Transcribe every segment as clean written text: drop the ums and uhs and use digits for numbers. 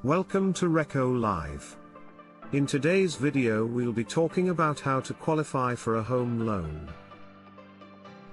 Welcome to Reco Live. In today's video we'll be talking about how to qualify for a home loan.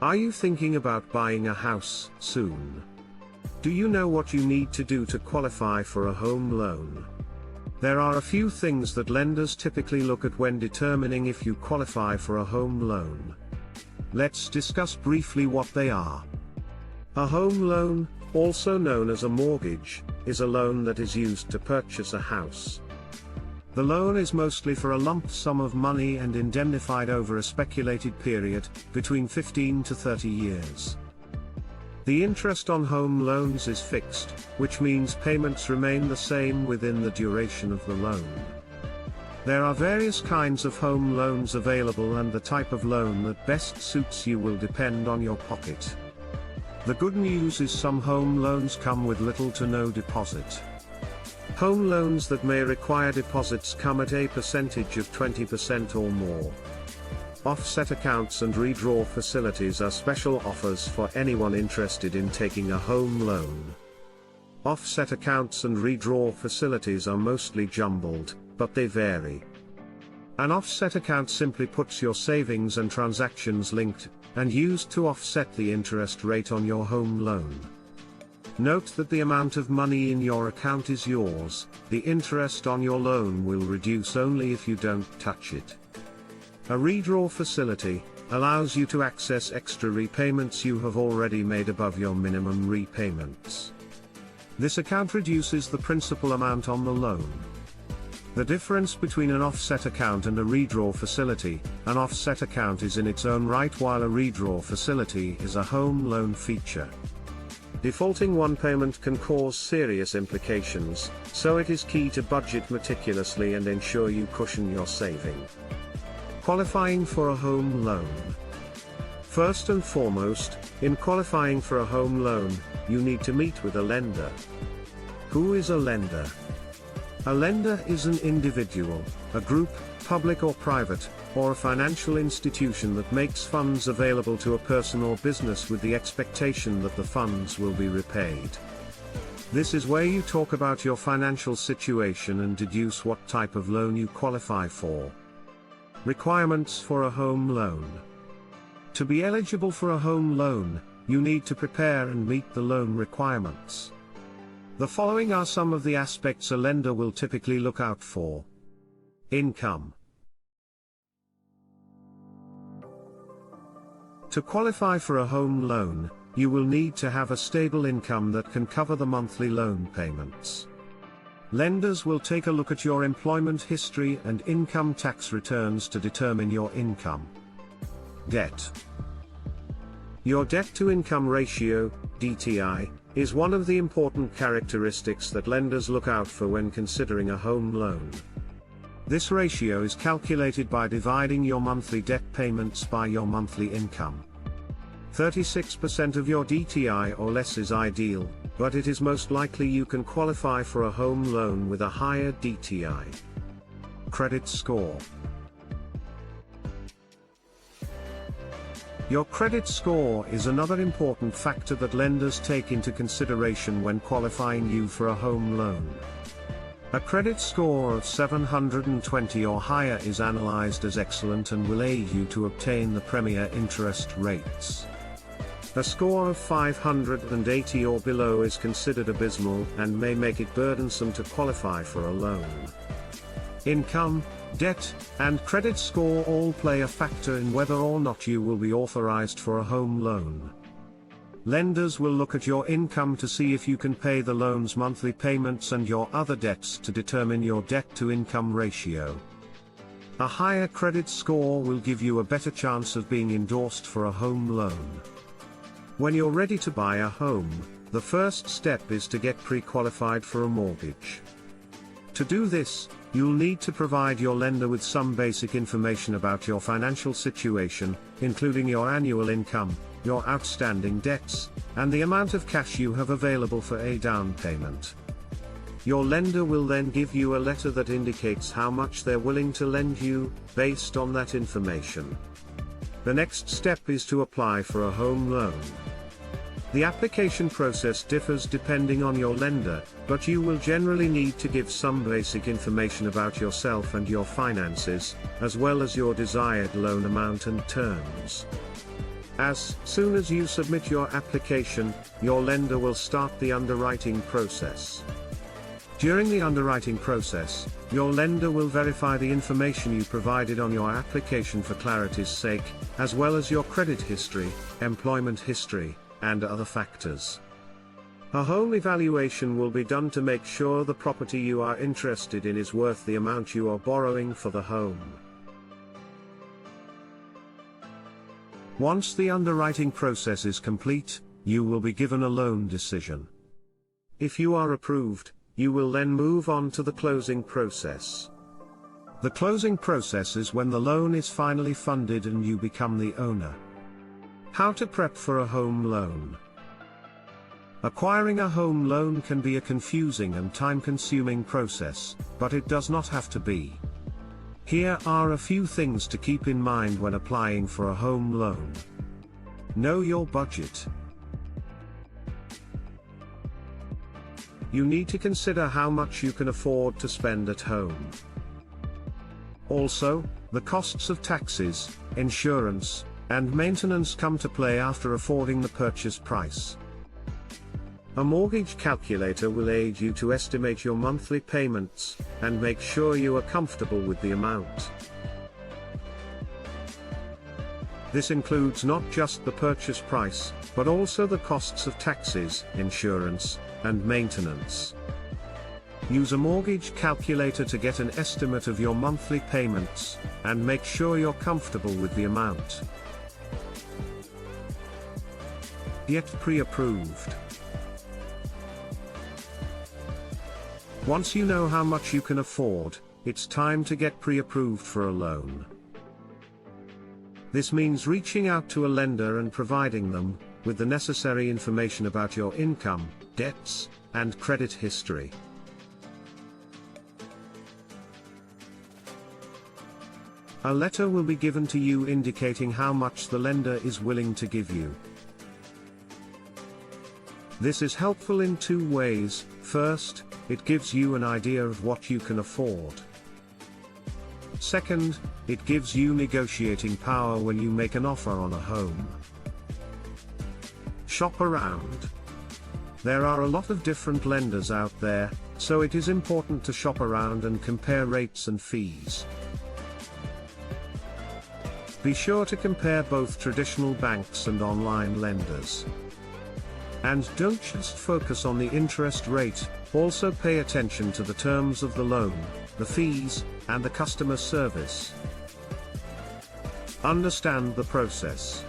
Are you thinking about buying a house soon? Do you know what you need to do to qualify for a home loan? There are a few things that lenders typically look at when determining if you qualify for a home loan. Let's discuss briefly what they are. A home loan, also known as a mortgage, is a loan that is used to purchase a house. The loan is mostly for a lump sum of money and indemnified over a speculated period, between 15 to 30 years. The interest on home loans is fixed, which means payments remain the same within the duration of the loan. There are various kinds of home loans available, and the type of loan that best suits you will depend on your pocket. The good news is some home loans come with little to no deposit. Home loans that may require deposits come at a percentage of 20% or more. Offset accounts and redraw facilities are special offers for anyone interested in taking a home loan. Offset accounts and redraw facilities are mostly jumbled, but they vary. An offset account simply puts your savings and transactions linked, and used to offset the interest rate on your home loan. Note that the amount of money in your account is yours, the interest on your loan will reduce only if you don't touch it. A redraw facility allows you to access extra repayments you have already made above your minimum repayments. This account reduces the principal amount on the loan. The difference between an offset account and a redraw facility: an offset account is in its own right, while a redraw facility is a home loan feature. Defaulting one payment can cause serious implications, so it is key to budget meticulously and ensure you cushion your saving. Qualifying for a home loan. First and foremost, in qualifying for a home loan, you need to meet with a lender. Who is a lender? A lender is an individual, a group, public or private, or a financial institution that makes funds available to a person or business with the expectation that the funds will be repaid. This is where you talk about your financial situation and deduce what type of loan you qualify for. Requirements for a home loan. To be eligible for a home loan, you need to prepare and meet the loan requirements. The following are some of the aspects a lender will typically look out for. Income. To qualify for a home loan, you will need to have a stable income that can cover the monthly loan payments. Lenders will take a look at your employment history and income tax returns to determine your income. Debt. Your debt-to-income ratio, DTI, is one of the important characteristics that lenders look out for when considering a home loan. This ratio is calculated by dividing your monthly debt payments by your monthly income. 36% of your DTI or less is ideal, but it is most likely you can qualify for a home loan with a higher DTI. Credit score. Your credit score is another important factor that lenders take into consideration when qualifying you for a home loan. A credit score of 720 or higher is analyzed as excellent and will aid you to obtain the premier interest rates. A score of 580 or below is considered abysmal and may make it burdensome to qualify for a loan. Income, debt, and credit score all play a factor in whether or not you will be authorized for a home loan. Lenders will look at your income to see if you can pay the loan's monthly payments and your other debts to determine your debt-to-income ratio. A higher credit score will give you a better chance of being endorsed for a home loan. When you're ready to buy a home, the first step is to get pre-qualified for a mortgage. To do this, you'll need to provide your lender with some basic information about your financial situation, including your annual income, your outstanding debts, and the amount of cash you have available for a down payment. Your lender will then give you a letter that indicates how much they're willing to lend you, based on that information. The next step is to apply for a home loan. The application process differs depending on your lender, but you will generally need to give some basic information about yourself and your finances, as well as your desired loan amount and terms. As soon as you submit your application, your lender will start the underwriting process. During the underwriting process, your lender will verify the information you provided on your application for clarity's sake, as well as your credit history, employment history, and other factors. A home evaluation will be done to make sure the property you are interested in is worth the amount you are borrowing for the home. Once the underwriting process is complete, you will be given a loan decision. If you are approved, you will then move on to the closing process. The closing process is when the loan is finally funded and you become the owner. How to prep for a home loan. Acquiring a home loan can be a confusing and time-consuming process, but it does not have to be. Here are a few things to keep in mind when applying for a home loan. Know your budget. You need to consider how much you can afford to spend at home. Also, the costs of taxes, insurance, and maintenance come to play after affording the purchase price. A mortgage calculator will aid you to estimate your monthly payments, and make sure you are comfortable with the amount. This includes not just the purchase price, but also the costs of taxes, insurance, and maintenance. Use a mortgage calculator to get an estimate of your monthly payments, and make sure you're comfortable with the amount. Get pre-approved. Once you know how much you can afford, it's time to get pre-approved for a loan. This means reaching out to a lender and providing them with the necessary information about your income, debts, and credit history. A letter will be given to you indicating how much the lender is willing to give you. This is helpful in two ways. First, it gives you an idea of what you can afford. Second, it gives you negotiating power when you make an offer on a home. Shop around. There are a lot of different lenders out there, so it is important to shop around and compare rates and fees. Be sure to compare both traditional banks and online lenders. And don't just focus on the interest rate, also pay attention to the terms of the loan, the fees, and the customer service. Understand the process.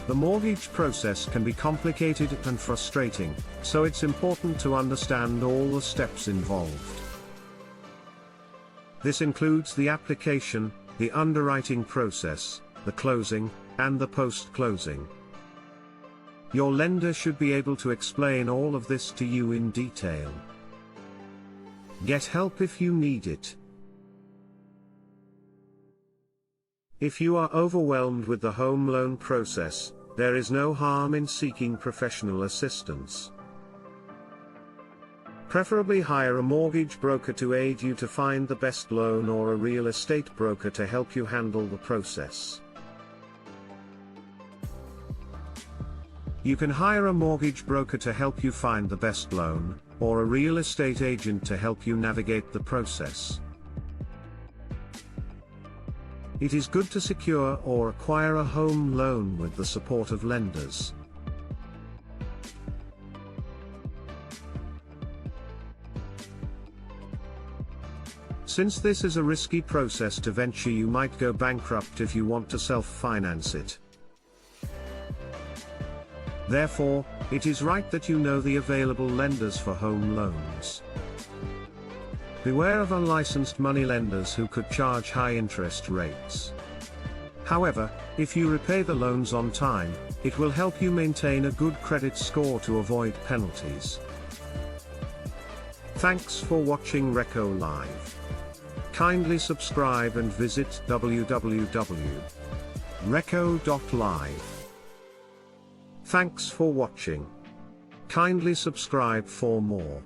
The mortgage process can be complicated and frustrating, so it's important to understand all the steps involved. This includes the application, the underwriting process, the closing, and the post-closing. Your lender should be able to explain all of this to you in detail. Get help if you need it. If you are overwhelmed with the home loan process, there is no harm in seeking professional assistance. Preferably hire a mortgage broker to aid you to find the best loan or a real estate broker to help you handle the process. You can hire a mortgage broker to help you find the best loan, or a real estate agent to help you navigate the process. It is good to secure or acquire a home loan with the support of lenders. Since this is a risky process to venture, you might go bankrupt if you want to self-finance it. Therefore, it is right that you know the available lenders for home loans. Beware of unlicensed moneylenders who could charge high interest rates. However, if you repay the loans on time, it will help you maintain a good credit score to avoid penalties. Thanks for watching Reco Live. Kindly subscribe and visit www.reco.live. Thanks for watching. Kindly subscribe for more.